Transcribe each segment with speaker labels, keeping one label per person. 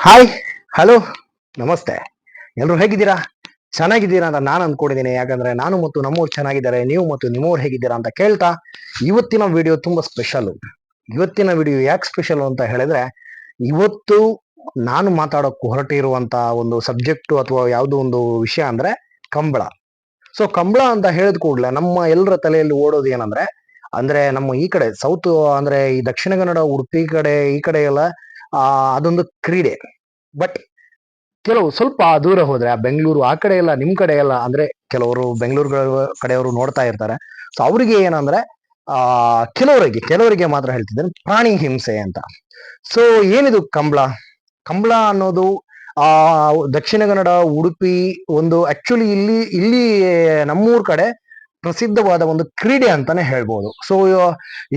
Speaker 1: Hi, hello, ನಮಸ್ತೆ. ಎಲ್ರು ಹೇಗಿದ್ದೀರಾ? ಚೆನ್ನಾಗಿದ್ದೀರಾ ಅಂತ ನಾನು ಅಂದ್ಕೊಂಡಿದ್ದೀನಿ. ಯಾಕಂದ್ರೆ ನಾನು ಮತ್ತು ನಮ್ಮವ್ರು ಚೆನ್ನಾಗಿದ್ದಾರೆ, ನೀವು ಮತ್ತು ನಿಮ್ಮವ್ರು ಹೇಗಿದ್ದೀರಾ ಅಂತ ಕೇಳ್ತಾ, ಇವತ್ತಿನ ವಿಡಿಯೋ ತುಂಬಾ ಸ್ಪೆಷಲ್. ಇವತ್ತಿನ ವಿಡಿಯೋ ಯಾಕೆ ಸ್ಪೆಷಲ್ ಅಂತ ಹೇಳಿದ್ರೆ, ಇವತ್ತು ನಾನು ಮಾತಾಡೋಕೆ ಹೊರಟಿರುವಂತ ಒಂದು ಸಬ್ಜೆಕ್ಟ್ ಅಥವಾ ಯಾವುದೋ ಒಂದು ವಿಷಯ ಅಂದ್ರೆ ಕಂಬಳ. ಸೊ ಕಂಬಳ ಅಂತ ಹೇಳಿದ ಕೂಡಲೇ ನಮ್ಮ ಎಲ್ಲರ ತಲೆಯಲ್ಲಿ ಓಡೋದು ಏನಂದ್ರೆ, ನಮ್ಮ ಈ ಕಡೆ ಸೌತ್, ಅಂದ್ರೆ ಈ ದಕ್ಷಿಣ ಕನ್ನಡ, ಉಡುಪಿ ಕಡೆ, ಈ ಕಡೆ ಎಲ್ಲ ಅದೊಂದು ಕ್ರೀಡೆ. ಬಟ್ ಕೆಲವು ಸ್ವಲ್ಪ ದೂರ ಹೋದ್ರೆ ಆ ಬೆಂಗಳೂರು ಆ ಕಡೆ ಎಲ್ಲ, ನಿಮ್ ಕಡೆ ಎಲ್ಲ ಅಂದ್ರೆ ಕೆಲವರು ಬೆಂಗಳೂರು ಕಡೆಯವರು ನೋಡ್ತಾ ಇರ್ತಾರೆ. ಸೊ ಅವ್ರಿಗೆ ಏನಂದ್ರೆ, ಆ ಕೆಲವರಿಗೆ ಮಾತ್ರ ಹೇಳ್ತಿದ್ದೇನೆ, ಪ್ರಾಣಿ ಹಿಂಸೆ ಅಂತ. ಸೊ ಏನಿದು ಕಂಬಳ? ಕಂಬಳ ಅನ್ನೋದು ಆ ದಕ್ಷಿಣ ಕನ್ನಡ, ಉಡುಪಿ ಒಂದು ಆಕ್ಚುಲಿ ಇಲ್ಲಿ ಇಲ್ಲಿ ನಮ್ಮೂರ್ ಕಡೆ ಪ್ರಸಿದ್ಧವಾದ ಒಂದು ಕ್ರೀಡೆ ಅಂತಾನೆ ಹೇಳ್ಬೋದು. ಸೊ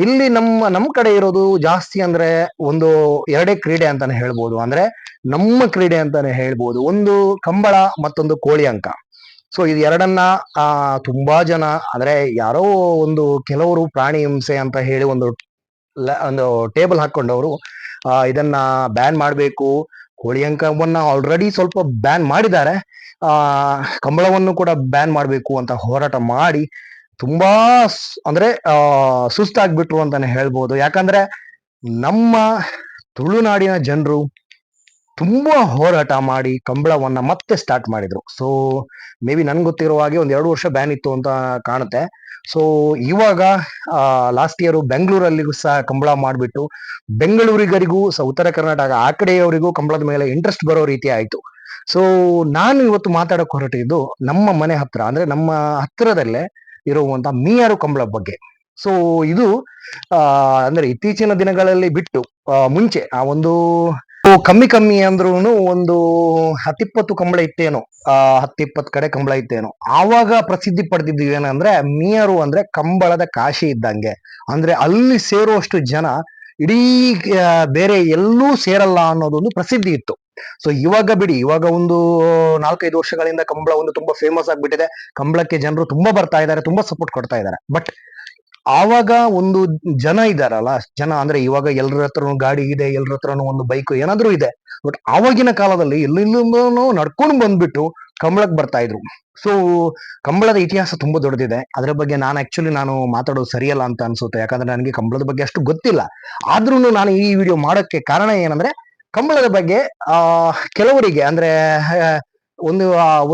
Speaker 1: ಇಲ್ಲಿ ನಮ್ಮ ಕಡೆ ಇರೋದು ಜಾಸ್ತಿ ಅಂದ್ರೆ ಒಂದು ಎರಡೇ ಕ್ರೀಡೆ ಅಂತಾನೆ ಹೇಳ್ಬೋದು. ಅಂದ್ರೆ ನಮ್ಮ ಕ್ರೀಡೆ ಅಂತಾನೆ ಹೇಳ್ಬೋದು. ಒಂದು ಕಂಬಳ, ಮತ್ತೊಂದು ಕೋಳಿ ಅಂಕ. ಸೊ ಇದು ಎರಡನ್ನ ತುಂಬಾ ಜನ, ಅಂದ್ರೆ ಯಾರೋ ಒಂದು ಕೆಲವರು ಪ್ರಾಣಿ ಹಿಂಸೆ ಅಂತ ಹೇಳಿ ಒಂದು ಟೇಬಲ್ ಹಾಕೊಂಡವರು ಇದನ್ನ ಬ್ಯಾನ್ ಮಾಡಬೇಕು, ಕೋಳಿ ಅಂಕವನ್ನ ಆಲ್ರೆಡಿ ಸ್ವಲ್ಪ ಬ್ಯಾನ್ ಮಾಡಿದ್ದಾರೆ, ಆ ಕಂಬಳವನ್ನು ಕೂಡ ಬ್ಯಾನ್ ಮಾಡಬೇಕು ಅಂತ ಹೋರಾಟ ಮಾಡಿ ತುಂಬಾ ಅಂದ್ರೆ ಸುಸ್ತಾಗ್ಬಿಟ್ರು ಅಂತಾನೆ ಹೇಳ್ಬೋದು. ಯಾಕಂದ್ರೆ ನಮ್ಮ ತುಳುನಾಡಿನ ಜನರು ತುಂಬಾ ಹೋರಾಟ ಮಾಡಿ ಕಂಬಳವನ್ನ ಮತ್ತೆ ಸ್ಟಾರ್ಟ್ ಮಾಡಿದ್ರು. ಸೊ ಮೇ ಬಿ ನನ್ಗೆ ಗೊತ್ತಿರುವ ಹಾಗೆ ಒಂದ್ 2 ವರ್ಷ ಬ್ಯಾನ್ ಇತ್ತು ಅಂತ ಕಾಣುತ್ತೆ. ಸೊ ಇವಾಗ ಲಾಸ್ಟ್ ಇಯರ್ ಬೆಂಗಳೂರಲ್ಲಿಗೂ ಸಹ ಕಂಬಳ ಮಾಡಿಬಿಟ್ಟು ಬೆಂಗಳೂರಿಗರಿಗೂ ಉತ್ತರ ಕರ್ನಾಟಕ ಆ ಕಡೆಯವರಿಗೂ ಕಂಬಳದ ಮೇಲೆ ಇಂಟ್ರೆಸ್ಟ್ ಬರೋ ರೀತಿ ಆಯ್ತು. ಸೊ ನಾನು ಇವತ್ತು ಮಾತಾಡಕ್ ಹೊರಟಿದ್ದು ನಮ್ಮ ಮನೆ ಹತ್ರ, ಅಂದ್ರೆ ನಮ್ಮ ಹತ್ತಿರದಲ್ಲೇ ಇರುವಂತ ಮೀಯಾರು ಕಂಬಳ ಬಗ್ಗೆ. ಸೊ ಇದು ಅಂದ್ರೆ ಇತ್ತೀಚಿನ ದಿನಗಳಲ್ಲಿ ಬಿಟ್ಟು ಮುಂಚೆ ಒಂದು ಕಮ್ಮಿ ಕಮ್ಮಿ ಅಂದ್ರೂ ಒಂದು 10-20 ಕಂಬಳ ಇತ್ತೇನೋ, 10-20 ಕಡೆ ಕಂಬಳ ಇತ್ತೇನೋ. ಆವಾಗ ಪ್ರಸಿದ್ಧಿ ಪಡೆದಿದ್ದು ಏನಂದ್ರೆ, ಮೀಯರು ಅಂದ್ರೆ ಕಂಬಳದ ಕಾಶಿ ಇದ್ದಂಗೆ. ಅಂದ್ರೆ ಅಲ್ಲಿ ಸೇರುವಷ್ಟು ಜನ ಇಡೀ ಬೇರೆ ಎಲ್ಲೂ ಸೇರಲ್ಲ ಅನ್ನೋದೊಂದು ಪ್ರಸಿದ್ಧಿ ಇತ್ತು. ಸೊ ಇವಾಗ ಬಿಡಿ, ಇವಾಗ ಒಂದು 4-5 ವರ್ಷಗಳಿಂದ ಕಂಬಳ ಒಂದು ತುಂಬಾ ಫೇಮಸ್ ಆಗ್ಬಿಟ್ಟಿದೆ. ಕಂಬಳಕ್ಕೆ ಜನರು ತುಂಬಾ ಬರ್ತಾ ಇದ್ದಾರೆ, ತುಂಬಾ ಸಪೋರ್ಟ್ ಕೊಡ್ತಾ ಇದ್ದಾರೆ. ಬಟ್ ಆವಾಗ ಒಂದು ಜನ ಇದ್ದಾರಲ್ಲ, ಜನ ಅಂದ್ರೆ ಇವಾಗ ಎಲ್ಲರ ಹತ್ರನು ಗಾಡಿ ಇದೆ, ಎಲ್ಲರ ಹತ್ರನು ಒಂದು ಬೈಕ್ ಏನಾದ್ರೂ ಇದೆ. ಬಟ್ ಆವಾಗಿನ ಕಾಲದಲ್ಲಿ ಎಲ್ಲಿಂದನೂ ನಡ್ಕೊಂಡು ಬಂದ್ಬಿಟ್ಟು ಕಂಬಳಕ್ಕೆ ಬರ್ತಾ ಇದ್ರು. ಸೊ ಕಂಬಳದ ಇತಿಹಾಸ ತುಂಬಾ ದೊಡ್ಡದಿದೆ. ಅದರ ಬಗ್ಗೆ ನಾನು ಮಾತಾಡೋದು ಸರಿಯಲ್ಲ ಅಂತ ಅನ್ಸುತ್ತೆ. ಯಾಕಂದ್ರೆ ನನಗೆ ಕಂಬಳದ ಬಗ್ಗೆ ಅಷ್ಟು ಗೊತ್ತಿಲ್ಲ. ಆದ್ರೂ ನಾನು ಈ ವಿಡಿಯೋ ಮಾಡೋಕ್ಕೆ ಕಾರಣ ಏನಂದ್ರೆ, ಕಂಬಳದ ಬಗ್ಗೆ ಕೆಲವರಿಗೆ ಅಂದ್ರೆ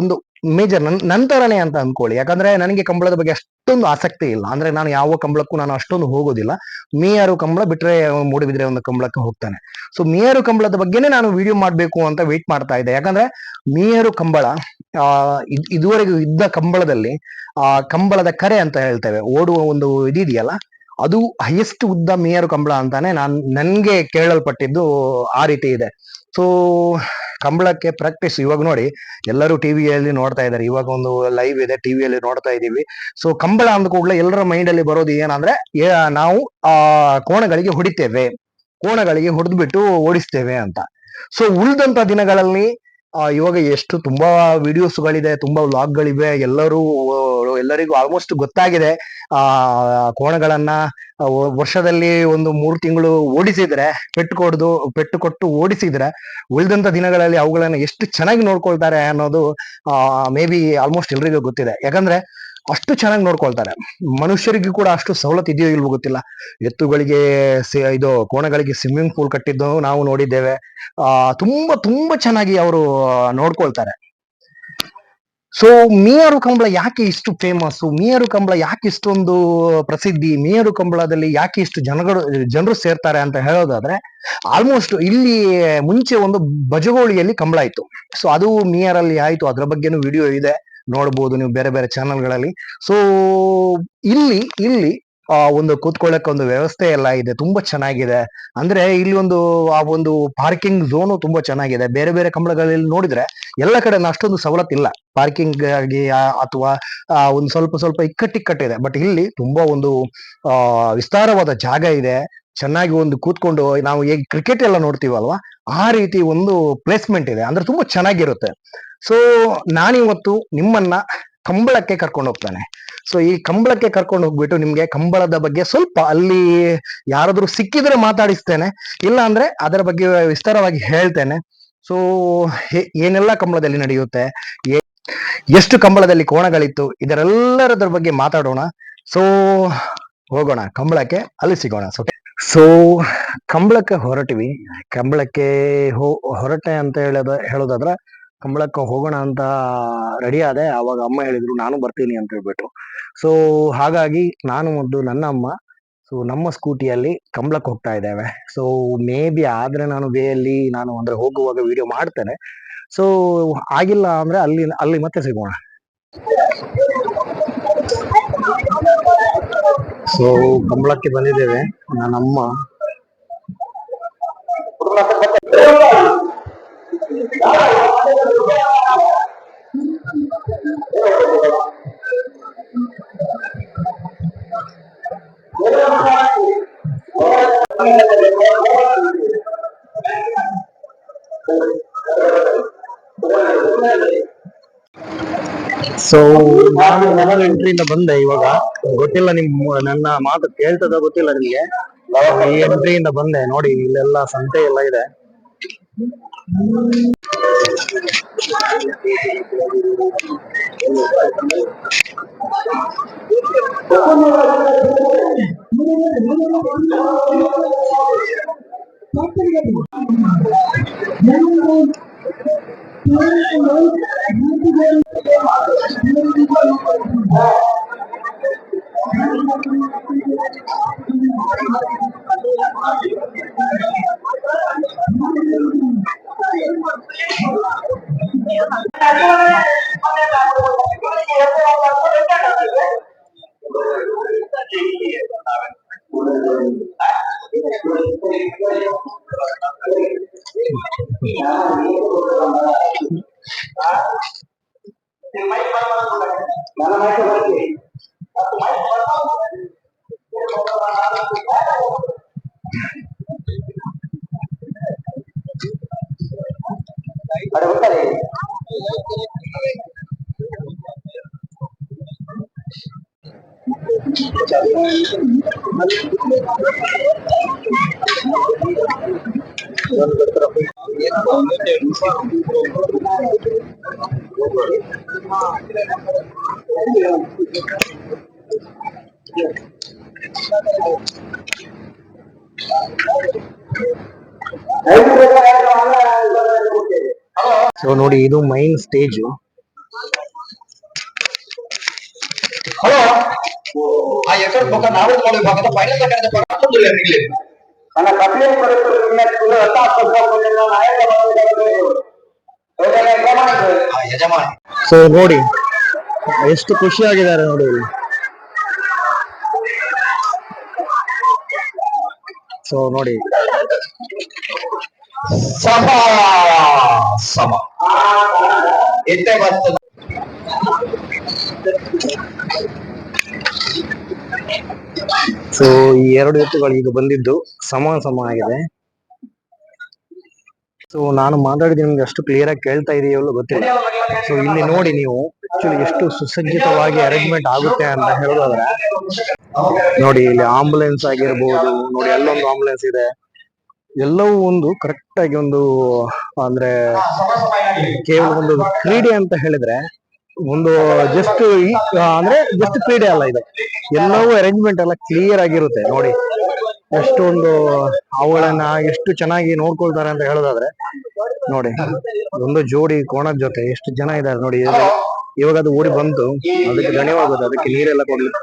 Speaker 1: ಒಂದು ಮೇಜರ್ ನಂತರನೇ ಅಂತ ಅನ್ಕೊಳ್ಳಿ. ಯಾಕಂದ್ರೆ ನನಗೆ ಕಂಬಳದ ಬಗ್ಗೆ ಅಷ್ಟೊಂದು ಆಸಕ್ತಿ ಇಲ್ಲ. ಅಂದ್ರೆ ನಾನು ಯಾವ ಕಂಬಳಕ್ಕೂ ನಾನು ಅಷ್ಟೊಂದು ಹೋಗೋದಿಲ್ಲ. ಮೀಯಾರು ಕಂಬಳ ಬಿಟ್ರೆ ಮೂಡುಬಿದ್ರೆ ಒಂದು ಕಂಬಳಕ್ಕೆ ಹೋಗ್ತಾನೆ. ಸೊ ಮೀಯಾರು ಕಂಬಳದ ಬಗ್ಗೆನೇ ನಾನು ವಿಡಿಯೋ ಮಾಡ್ಬೇಕು ಅಂತ ವೇಟ್ ಮಾಡ್ತಾ ಇದ್ದೆ. ಯಾಕಂದ್ರೆ ಮೀಯಾರು ಕಂಬಳ ಇದುವರೆಗೂ ಇದ್ದ ಕಂಬಳದಲ್ಲಿ ಕಂಬಳದ ಕರೆ ಅಂತ ಹೇಳ್ತೇವೆ, ಓಡುವ ಒಂದು ಇದೆಯಲ್ಲ, ಅದು ಹೈಯೆಸ್ಟ್ ಉದ್ದ ಮೀಯಾರು ಕಂಬಳ ಅಂತಾನೆ ನನ್ಗೆ ಕೇಳಲ್ಪಟ್ಟಿದ್ದು ಆ ರೀತಿ ಇದೆ. ಸೊ ಕಂಬಳಕ್ಕೆ ಪ್ರಾಕ್ಟೀಸ್ ಇವಾಗ ನೋಡಿ, ಎಲ್ಲರೂ ಟಿವಿಯಲ್ಲಿ ನೋಡ್ತಾ ಇದ್ದಾರೆ. ಇವಾಗ ಒಂದು ಲೈವ್ ಇದೆ, ಟಿವಿಯಲ್ಲಿ ನೋಡ್ತಾ ಇದೀವಿ. ಸೊ ಕಂಬಳ ಅಂದ ಕೂಡಲೇ ಎಲ್ಲರ ಮೈಂಡ್ ಅಲ್ಲಿ ಬರೋದು ಏನಂದ್ರೆ, ನಾವು ಕೋಣಗಳಿಗೆ ಹೊಡಿತೇವೆ, ಕೋಣಗಳಿಗೆ ಹೊಡೆದ್ಬಿಟ್ಟು ಓಡಿಸ್ತೇವೆ ಅಂತ. ಸೊ ಉಳಿದಂತ ದಿನಗಳಲ್ಲಿ ಇವಾಗ ಎಷ್ಟು ತುಂಬಾ ವಿಡಿಯೋಸ್ಗಳಿದೆ, ತುಂಬಾ ವ್ಲಾಗ್ಗಳಿವೆ, ಎಲ್ಲರಿಗೂ ಆಲ್ಮೋಸ್ಟ್ ಗೊತ್ತಾಗಿದೆ. ಕೋಣಗಳನ್ನ ವರ್ಷದಲ್ಲಿ ಒಂದು 3 ತಿಂಗಳು ಓಡಿಸಿದ್ರೆ, ಪೆಟ್ಟು ಕೊಟ್ಟು ಓಡಿಸಿದ್ರೆ, ಉಳಿದಂತ ದಿನಗಳಲ್ಲಿ ಅವುಗಳನ್ನ ಎಷ್ಟು ಚೆನ್ನಾಗಿ ನೋಡ್ಕೊಳ್ತಾರೆ ಅನ್ನೋದು ಮೇ ಬಿ ಆಲ್ಮೋಸ್ಟ್ ಎಲ್ರಿಗೂ ಗೊತ್ತಿದೆ. ಯಾಕಂದ್ರೆ ಅಷ್ಟು ಚೆನ್ನಾಗಿ ನೋಡ್ಕೊಳ್ತಾರೆ. ಮನುಷ್ಯರಿಗೂ ಕೂಡ ಅಷ್ಟು ಸವಲತ್ತು ಇದೆಯೋ ಇಲ್ವೋ ಗೊತ್ತಿಲ್ಲ. ಎತ್ತುಗಳಿಗೆ ಇದು ಕೋಣಗಳಿಗೆ ಸ್ವಿಮ್ಮಿಂಗ್ ಪೂಲ್ ಕಟ್ಟಿದ್ದು ನಾವು ನೋಡಿದ್ದೇವೆ. ತುಂಬಾ ತುಂಬಾ ಚೆನ್ನಾಗಿ ಅವರು ನೋಡ್ಕೊಳ್ತಾರೆ. ಸೊ ಮೀಯಾರು ಕಂಬಳ ಯಾಕೆ ಇಷ್ಟು ಫೇಮಸ್, ಮೀಯಾರು ಕಂಬಳ ಯಾಕೆ ಇಷ್ಟೊಂದು ಪ್ರಸಿದ್ಧಿ, ಮೀಯಾರು ಕಂಬಳದಲ್ಲಿ ಯಾಕೆ ಇಷ್ಟು ಜನರು ಸೇರ್ತಾರೆ ಅಂತ ಹೇಳೋದಾದ್ರೆ, ಆಲ್ಮೋಸ್ಟ್ ಇಲ್ಲಿ ಮುಂಚೆ ಒಂದು ಬಜಗೋಳಿಯಲ್ಲಿ ಕಂಬಳ ಇತ್ತು. ಸೊ ಅದು ಮೀಯಾರಲ್ಲಿ ಆಯ್ತು. ಅದ್ರ ಬಗ್ಗೆನೂ ವಿಡಿಯೋ ಇದೆ, ನೋಡ್ಬೋದು ನೀವು ಬೇರೆ ಬೇರೆ ಚಾನೆಲ್ಗಳಲ್ಲಿ. ಸೊ ಇಲ್ಲಿ ಒಂದು ಕೂತ್ಕೊಳ್ಳಕ್ಕೆ ಒಂದು ವ್ಯವಸ್ಥೆ ಎಲ್ಲ ಇದೆ, ತುಂಬಾ ಚೆನ್ನಾಗಿದೆ. ಅಂದ್ರೆ ಇಲ್ಲಿ ಒಂದು ಪಾರ್ಕಿಂಗ್ ಝೋನು ತುಂಬಾ ಚೆನ್ನಾಗಿದೆ. ಬೇರೆ ಬೇರೆ ಕಂಬಳಗಳಲ್ಲಿ ನೋಡಿದ್ರೆ ಎಲ್ಲ ಕಡೆ ಅಷ್ಟೊಂದು ಸವಲತ್ತಿಲ್ಲ ಪಾರ್ಕಿಂಗ್ ಆಗಿ, ಅಥವಾ ಒಂದು ಸ್ವಲ್ಪ ಸ್ವಲ್ಪ ಇಕ್ಕಟ್ಟಿದೆ. ಬಟ್ ಇಲ್ಲಿ ತುಂಬಾ ಒಂದು ವಿಸ್ತಾರವಾದ ಜಾಗ ಇದೆ. ಚೆನ್ನಾಗಿ ಒಂದು ಕೂತ್ಕೊಂಡು ನಾವು ಹೇಗೆ ಕ್ರಿಕೆಟ್ ಎಲ್ಲ ನೋಡ್ತೀವಲ್ವಾ, ಆ ರೀತಿ ಒಂದು ಪ್ಲೇಸ್ಮೆಂಟ್ ಇದೆ. ಅಂದ್ರೆ ತುಂಬಾ ಚೆನ್ನಾಗಿರುತ್ತೆ. ಸೊ ನಾನಿವತ್ತು ನಿಮ್ಮನ್ನ ಕಂಬಳಕ್ಕೆ ಕರ್ಕೊಂಡು ಹೋಗ್ತಾನೆ. ಸೊ ಈ ಕಂಬಳಕ್ಕೆ ಕರ್ಕೊಂಡು ಹೋಗ್ಬಿಟ್ಟು ನಿಮ್ಗೆ ಕಂಬಳದ ಬಗ್ಗೆ ಸ್ವಲ್ಪ ಅಲ್ಲಿ ಯಾರಾದ್ರೂ ಸಿಕ್ಕಿದ್ರೆ ಮಾತಾಡಿಸ್ತೇನೆ, ಇಲ್ಲ ಅಂದ್ರೆ ಅದರ ಬಗ್ಗೆ ವಿಸ್ತಾರವಾಗಿ ಹೇಳ್ತೇನೆ. ಸೊ ಏನೆಲ್ಲ ಕಂಬಳದಲ್ಲಿ ನಡೆಯುತ್ತೆ, ಎಷ್ಟು ಕಂಬಳದಲ್ಲಿ ಕೋಣಗಳಿತ್ತು, ಇದರೆಲ್ಲರದ್ರ ಬಗ್ಗೆ ಮಾತಾಡೋಣ. ಸೊ ಹೋಗೋಣ ಕಂಬಳಕ್ಕೆ, ಅಲ್ಲಿ ಸಿಗೋಣ. ಸೊ ಕಂಬಳಕ್ಕೆ ಹೊರಟಿವಿ. ಕಂಬಳಕ್ಕೆ ಹೊರಟೆ ಅಂತ ಹೇಳೋದಾದ್ರೆ ಕಂಬಳಕ್ಕೆ ಹೋಗೋಣ ಅಂತ ರೆಡಿ ಆದೆ. ಆವಾಗ ಅಮ್ಮ ಹೇಳಿದ್ರು ನಾನು ಬರ್ತೀನಿ ಅಂತ ಹೇಳ್ಬಿಟ್ಟು. ಸೊ ಹಾಗಾಗಿ ನಾನು ಮತ್ತು ನನ್ನ ಅಮ್ಮ ನಮ್ಮ ಸ್ಕೂಟಿಯಲ್ಲಿ ಕಂಬಳಕ್ಕೆ ಹೋಗ್ತಾ ಇದ್ದೇವೆ. ಸೊ ಮೇ ಬಿ ಆದ್ರೆ ನಾನು ವೇಯಲ್ಲಿ ನಾನು ಅಂದ್ರೆ ಹೋಗುವಾಗ ವಿಡಿಯೋ ಮಾಡ್ತೇನೆ. ಸೊ ಆಗಿಲ್ಲ ಅಂದ್ರೆ ಅಲ್ಲಿ ಮತ್ತೆ ಸಿಗೋಣ. ಸೊ ಕಂಬಳಕ್ಕೆ ಬಂದಿದ್ದೇವೆ. ನನ್ನಮ್ಮ ಸೊ ನಾನು ಮೊದಲ ಎಂಟ್ರಿಯಿಂದ ಬಂದೆ. ಇವಾಗ ಗೊತ್ತಿಲ್ಲ ನನ್ನ ಮಾತು ಕೇಳ್ತದ ಗೊತ್ತಿಲ್ಲ ನಿಮ್ಗೆ. ಈ ಎಂಟ್ರಿಯಿಂದ ಬಂದೆ. ನೋಡಿ ಇಲ್ಲೆಲ್ಲ ಸಂತೆ ಎಲ್ಲ ಇದೆ. ಸೊ ನೋಡಿ ಇದು ಮೈನ್ ಸ್ಟೇಜ್. ಸೊ ನೋಡಿ ಎಷ್ಟು ಖುಷಿಯಾಗಿದ್ದಾರೆ ನೋಡಿ. ಸೊ ನೋಡಿ ಸೊ ಈ ಎರಡು ಎತ್ತುಗಳು ಈಗ ಬಂದಿದ್ದು ಸಮ ಆಗಿದೆ. ಸೊ ನಾನು ಮಾತಾಡಿದ ನಿಮ್ಗೆ ಅಷ್ಟು ಕ್ಲಿಯರ್ ಆಗಿ ಕೇಳ್ತಾ ಇದೆಯೋ ಗೊತ್ತಿಲ್ಲ. ಸೊ ಇಲ್ಲಿ ನೋಡಿ ನೀವು ಆಕ್ಚುಲಿ ಎಷ್ಟು ಸುಸಜ್ಜಿತವಾಗಿ ಅರೇಂಜ್ಮೆಂಟ್ ಆಗುತ್ತೆ ಅಂತ ಹೇಳೋದಾದ್ರೆ ನೋಡಿ, ಇಲ್ಲಿ ಆಂಬುಲೆನ್ಸ್ ಆಗಿರ್ಬೋದು, ನೋಡಿ ಅಲ್ಲೊಂದು ಆಂಬುಲೆನ್ಸ್ ಇದೆ. ಎಲ್ಲವೂ ಒಂದು ಕರೆಕ್ಟ್ ಆಗಿ ಒಂದು ಅಂದ್ರೆ ಕೇವಲ ಒಂದು ಕ್ರೀಡೆ ಅಂತ ಹೇಳಿದ್ರೆ ಒಂದು ಜಸ್ಟ್ ಅಂದ್ರೆ ಜಸ್ಟ್ ಕ್ರೀಡೆ ಅಲ್ಲ ಇದು. ಎಲ್ಲವೂ ಅರೇಂಜ್ಮೆಂಟ್ ಎಲ್ಲ ಕ್ಲಿಯರ್ ಆಗಿರುತ್ತೆ. ನೋಡಿ ಎಷ್ಟೊಂದು ಅವುಗಳನ್ನ ಎಷ್ಟು ಚೆನ್ನಾಗಿ ನೋಡ್ಕೊಳ್ತಾರೆ ಅಂತ ಹೇಳೋದಾದ್ರೆ ನೋಡಿ, ಒಂದು ಜೋಡಿ ಕೋಣದ ಜೊತೆ ಎಷ್ಟು ಜನ ಇದ್ದಾರೆ ನೋಡಿ. ಇವಾಗ ಅದು ಓಡಿ ಬಂತು, ಅದಕ್ಕೆ ಧನ್ಯವಾದ. ಅದಕ್ಕೆ ನೀರೆಲ್ಲ ಕೊಡ್ಲಿಕ್ಕೆ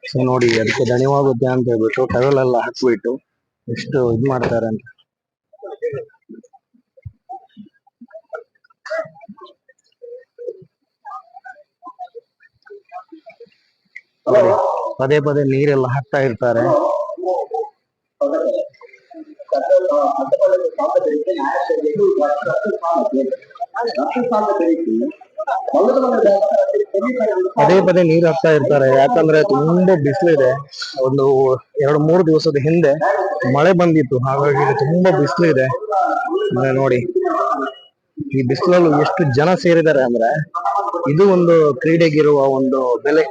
Speaker 1: ಸೊ ನೋಡಿ, ಅದಕ್ಕೆ ದಣಿವಾಗುತ್ತೆ ಅಂತ ಹೇಳ್ಬಿಟ್ಟು ಟವೆಲ್ ಎಲ್ಲ ಹಾಕ್ಬಿಟ್ಟು ಎಷ್ಟು ಇದ್ ಮಾಡ್ತಾರೆ ಅಂತ. ಪದೇ ಪದೇ ನೀರೆಲ್ಲ ಹಾಕ್ತಾ ಇರ್ತಾರೆ. ಪದೇ ಪದೇ ನೀರು ಹಾಕ್ತಾ ಇರ್ತಾರೆ, ಯಾಕಂದ್ರೆ ತುಂಬಾ ಬಿಸಿಲಿದೆ. ಒಂದು 2-3 ದಿವಸದ ಹಿಂದೆ ಮಳೆ ಬಂದಿತ್ತು, ಹಾಗಾಗಿ ತುಂಬಾ ಬಿಸಿಲಿದೆ. ನೋಡಿ, ಈ ಬಿಸಿಲಲ್ಲೂ ಎಷ್ಟು ಜನ ಸೇರಿದ್ದಾರೆ ಅಂದ್ರೆ ಇದು ಒಂದು ಕ್ರೀಡೆಗಿರುವ ಒಂದು ಬೆಲೆ.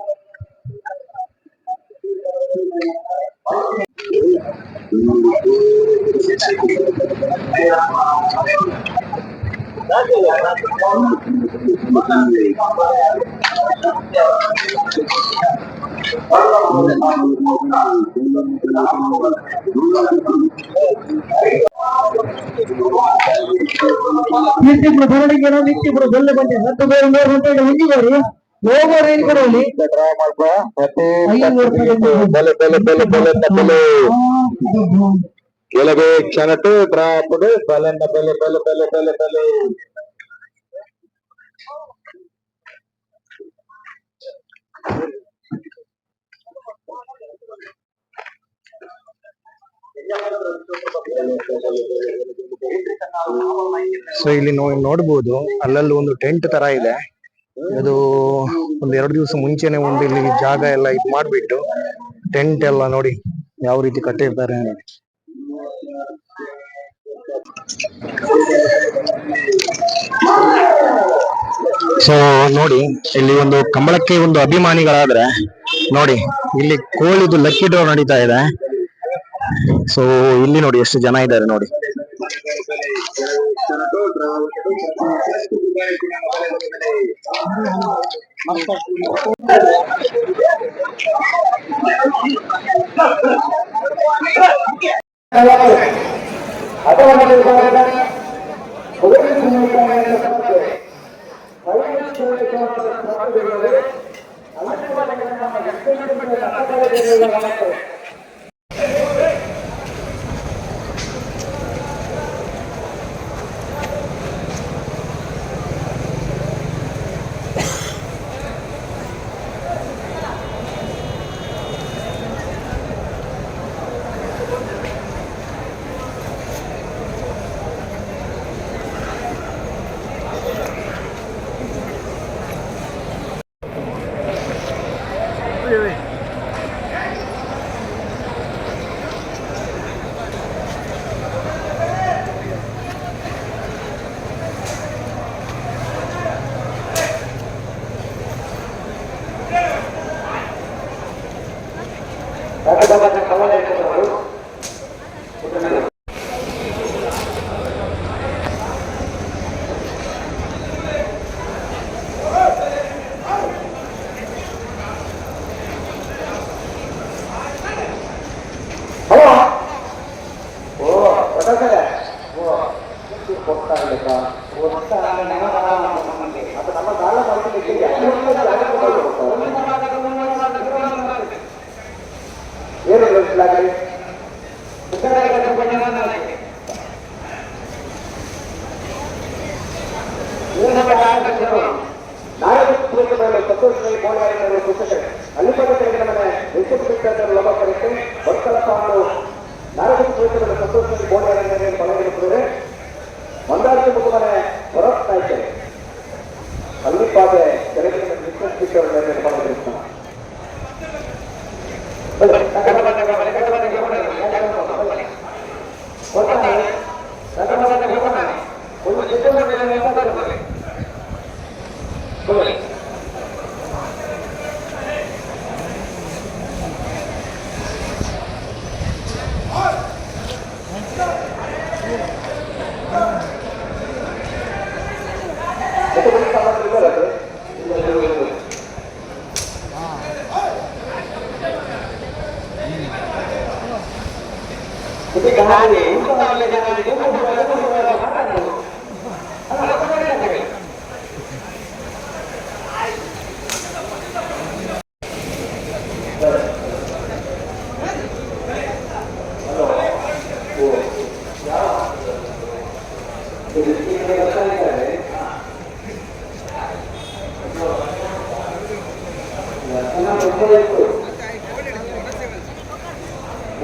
Speaker 1: ನಿತ್ಯಗಳು ಬರಲಿಕ್ಕೆ ನಿತ್ಯಗಳು ಬೆಲ್ಲ ಬಂದೆ ಹತ್ತು ಬೇರೆ 3 ಗಂಟೆಗೆ ಮುಂಜಿಗೋರಿ ಹೋಗೋರು ಏನ್ ಕೊಡೋಲಿ
Speaker 2: ಕೆಲವೇ ಕ್ಷಣಟ್ಟು ಡ್ರಾಪುಡು ಬಲನ್ನ ಬೆಲೆ ಬೆಲೆ ಬೆಲೆ ಬೆಲೆ ಬೆಲೆ
Speaker 1: ಸೊ ಇಲ್ಲಿ ನೋಡ್ಬೋದು, ಅಲ್ಲಲ್ಲಿ ಒಂದು ಟೆಂಟ್ ತರ ಇದೆ. ಅದು ಒಂದ್ 2 ದಿವಸ ಮುಂಚೆನೆ ಒಂದು ಇಲ್ಲಿ ಜಾಗ ಎಲ್ಲ ಇದು ಮಾಡ್ಬಿಟ್ಟು ಟೆಂಟ್ ಎಲ್ಲ ನೋಡಿ ಯಾವ ರೀತಿ ಕಟ್ಟಿರ್ತಾರೆ. ಸೊ ನೋಡಿ, ಇಲ್ಲಿ ಒಂದು ಕಂಬಳಕ್ಕೆ ಒಂದು ಅಭಿಮಾನಿಗಳಾದ್ರೆ ನೋಡಿ, ಇಲ್ಲಿ ಕೋಳಿದು ಲಕ್ಕಿ ಡ್ರಾ ನಡೀತಾ ಇದೆ. ಸೊ ಇಲ್ಲಿ ನೋಡಿ ಎಷ್ಟು ಜನ ಇದ್ದಾರೆ ನೋಡಿ.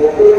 Speaker 2: Oke.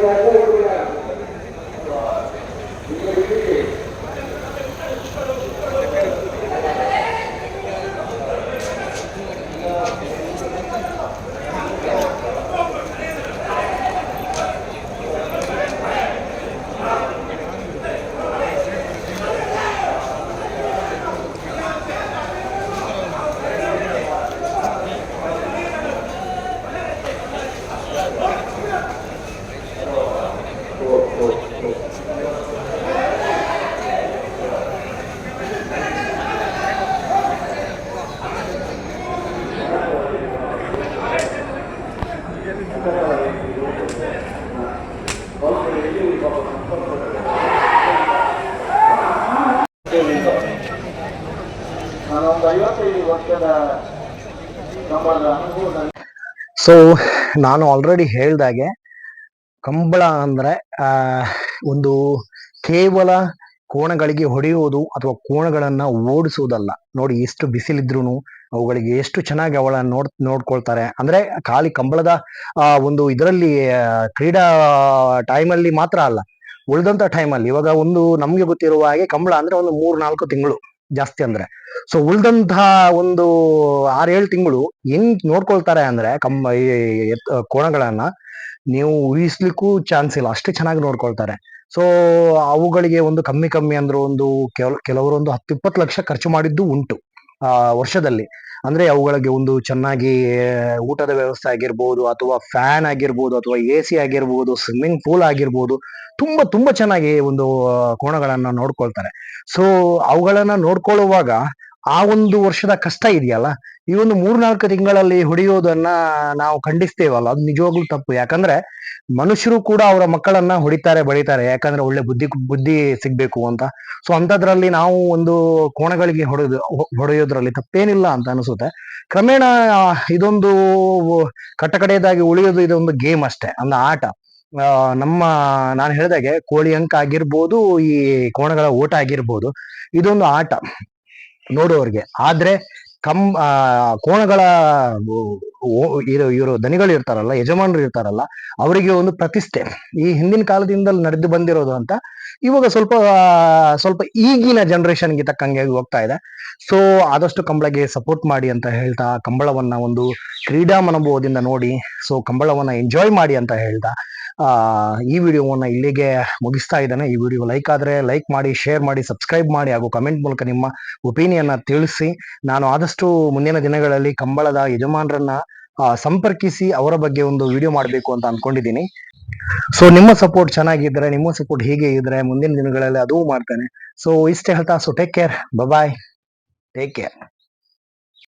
Speaker 2: ನಾನೊಂದು 55 ವರ್ಷದ ಸಂಬಳದ ಅನುಭವ.
Speaker 1: ಸೊ ನಾನು ಆಲ್ರೆಡಿ ಹೇಳ್ದಾಗೆ ಕಂಬಳ ಅಂದ್ರೆ ಒಂದು ಕೇವಲ ಕೋಣಗಳಿಗೆ ಹೊಡೆಯುವುದು ಅಥವಾ ಕೋಣಗಳನ್ನ ಓಡಿಸುವುದಲ್ಲ. ನೋಡಿ, ಎಷ್ಟು ಬಿಸಿಲಿದ್ರು ಅವುಗಳಿಗೆ ಎಷ್ಟು ಚೆನ್ನಾಗಿ ಅವಳನ್ನ ನೋಡ್ಕೊಳ್ತಾರೆ. ಅಂದ್ರೆ ಖಾಲಿ ಕಂಬಳದ ಒಂದು ಇದರಲ್ಲಿ ಕ್ರೀಡಾ ಟೈಮಲ್ಲಿ ಮಾತ್ರ ಅಲ್ಲ, ಉಳಿದಂತ ಟೈಮಲ್ಲಿ ಇವಾಗ ಒಂದು ನಮ್ಗೆ ಗೊತ್ತಿರುವ ಹಾಗೆ ಕಂಬಳ ಅಂದ್ರೆ ಒಂದು 3-4 ತಿಂಗಳು ಜಾಸ್ತಿ ಅಂದ್ರೆ. ಸೊ ಉಳಿದಂತಹ ಒಂದು 6-7 ತಿಂಗಳು ಹೆಂಗ್ ನೋಡ್ಕೊಳ್ತಾರೆ ಅಂದ್ರೆ ಕೋಣಗಳನ್ನ ನೀವು ಊಹಿಸ್ಲಿಕ್ಕೂ ಚಾನ್ಸ್ ಇಲ್ಲ, ಅಷ್ಟೇ ಚೆನ್ನಾಗಿ ನೋಡ್ಕೊಳ್ತಾರೆ. ಸೊ ಅವುಗಳಿಗೆ ಒಂದು ಕಮ್ಮಿ ಅಂದ್ರೆ ಒಂದು ಕೆಲವರು ಒಂದು 10-20 ಲಕ್ಷ ಖರ್ಚು ಮಾಡಿದ್ದು ಉಂಟು ವರ್ಷದಲ್ಲಿ. ಅಂದ್ರೆ ಅವುಗಳಿಗೆ ಒಂದು ಚೆನ್ನಾಗಿ ಊಟದ ವ್ಯವಸ್ಥೆ ಆಗಿರ್ಬೋದು, ಅಥವಾ ಫ್ಯಾನ್ ಆಗಿರ್ಬೋದು, ಅಥವಾ AC ಆಗಿರ್ಬೋದು, ಸ್ವಿಮ್ಮಿಂಗ್ ಪೂಲ್ ಆಗಿರ್ಬೋದು, ತುಂಬಾ ಚೆನ್ನಾಗಿ ಒಂದು ಕೋಣಗಳನ್ನ ನೋಡ್ಕೊಳ್ತಾರೆ. ಸೊ ಅವುಗಳನ್ನ ನೋಡ್ಕೊಳ್ಳುವಾಗ ಆ ಒಂದು ವರ್ಷದ ಕಷ್ಟ ಇದೆಯಲ್ಲ, ಈ ಒಂದು 3-4 ತಿಂಗಳಲ್ಲಿ ಹೊಡೆಯೋದನ್ನ ನಾವು ಖಂಡಿಸ್ತೇವಲ್ಲ, ಅದು ನಿಜವಾಗ್ಲೂ ತಪ್ಪು. ಯಾಕಂದ್ರೆ ಮನುಷ್ಯರು ಕೂಡ ಅವರ ಮಕ್ಕಳನ್ನ ಹೊಡಿತಾರೆ, ಬಡಿತಾರೆ, ಯಾಕಂದ್ರೆ ಒಳ್ಳೆ ಬುದ್ಧಿ ಸಿಗ್ಬೇಕು ಅಂತ. ಸೊ ಅಂತದ್ರಲ್ಲಿ ನಾವು ಒಂದು ಕೋಣಗಳಿಗೆ ಹೊಡೆಯೋದ್ರಲ್ಲಿ ತಪ್ಪೇನಿಲ್ಲ ಅಂತ ಅನಿಸುತ್ತೆ. ಕ್ರಮೇಣ ಇದೊಂದು ಕಟ್ಟಕಡೆಯದಾಗಿ ಉಳಿಯೋದು ಇದೊಂದು ಗೇಮ್ ಅಷ್ಟೇ, ಒಂದು ಆಟ. ನಮ್ಮ ನಾನು ಹೇಳಿದಾಗೆ ಕೋಳಿ ಅಂಕ ಆಗಿರ್ಬೋದು, ಈ ಕೋಣಗಳ ಓಟ ಆಗಿರ್ಬೋದು, ಇದೊಂದು ಆಟ ನೋಡುವವರಿಗೆ. ಆದ್ರೆ ಕೋಣಗಳ ಇವರು ದನಿಗಳು ಇರ್ತಾರಲ್ಲ, ಯಜಮಾನರು ಇರ್ತಾರಲ್ಲ, ಅವರಿಗೆ ಒಂದು ಪ್ರತಿಷ್ಠೆ ಈ ಹಿಂದಿನ ಕಾಲದಿಂದಲೂ ನಡೆದು ಬಂದಿರೋದು ಅಂತ ಇವಾಗ ಸ್ವಲ್ಪ ಈಗಿನ ಜನರೇಷನ್ಗೆ ತಕ್ಕಂಗೆ ಹೋಗ್ತಾ ಇದೆ. ಸೊ ಆದಷ್ಟು ಕಂಬಳಗೆ ಸಪೋರ್ಟ್ ಮಾಡಿ ಅಂತ ಹೇಳ್ತಾ, ಕಂಬಳವನ್ನ ಒಂದು ಕ್ರೀಡಾ ಮನೋಭಾವದಿಂದ ನೋಡಿ, ಸೊ ಕಂಬಳವನ್ನ ಎಂಜಾಯ್ ಮಾಡಿ ಅಂತ ಹೇಳ್ತಾ ಈ ವಿಡಿಯೋವನ್ನ ಇಲ್ಲಿಗೆ ಮುಗಿಸ್ತಾ ಇದ್ದಾನೆ. ಈ ವಿಡಿಯೋ ಲೈಕ್ ಆದ್ರೆ ಲೈಕ್ ಮಾಡಿ, ಶೇರ್ ಮಾಡಿ, ಸಬ್ಸ್ಕ್ರೈಬ್ ಮಾಡಿ, ಹಾಗೂ ಕಮೆಂಟ್ ಮೂಲಕ ನಿಮ್ಮ ಒಪಿನಿಯನ್ ತಿಳಿಸಿ. ನಾನು ಆದಷ್ಟು ಮುಂದಿನ ದಿನಗಳಲ್ಲಿ ಕಂಬಳದ ಯಜಮಾನರನ್ನ ಸಂಪರ್ಕಿಸಿ ಅವರ ಬಗ್ಗೆ ಒಂದು ವಿಡಿಯೋ ಮಾಡಬೇಕು ಅಂತ ಅನ್ಕೊಂಡಿದ್ದೀನಿ. ಸೊ ನಿಮ್ಮ ಸಪೋರ್ಟ್ ಚೆನ್ನಾಗಿದ್ರೆ, ನಿಮ್ಮ ಸಪೋರ್ಟ್ ಹೀಗೆ ಇದ್ರೆ ಮುಂದಿನ ದಿನಗಳಲ್ಲಿ ಅದೂ ಮಾಡ್ತೇನೆ. ಸೊ ಇಷ್ಟೇ ಹೇಳ್ತಾ, ಸೊ ಟೇಕ್ ಕೇರ್, ಬಾಯ್, ಟೇಕ್ ಕೇರ್.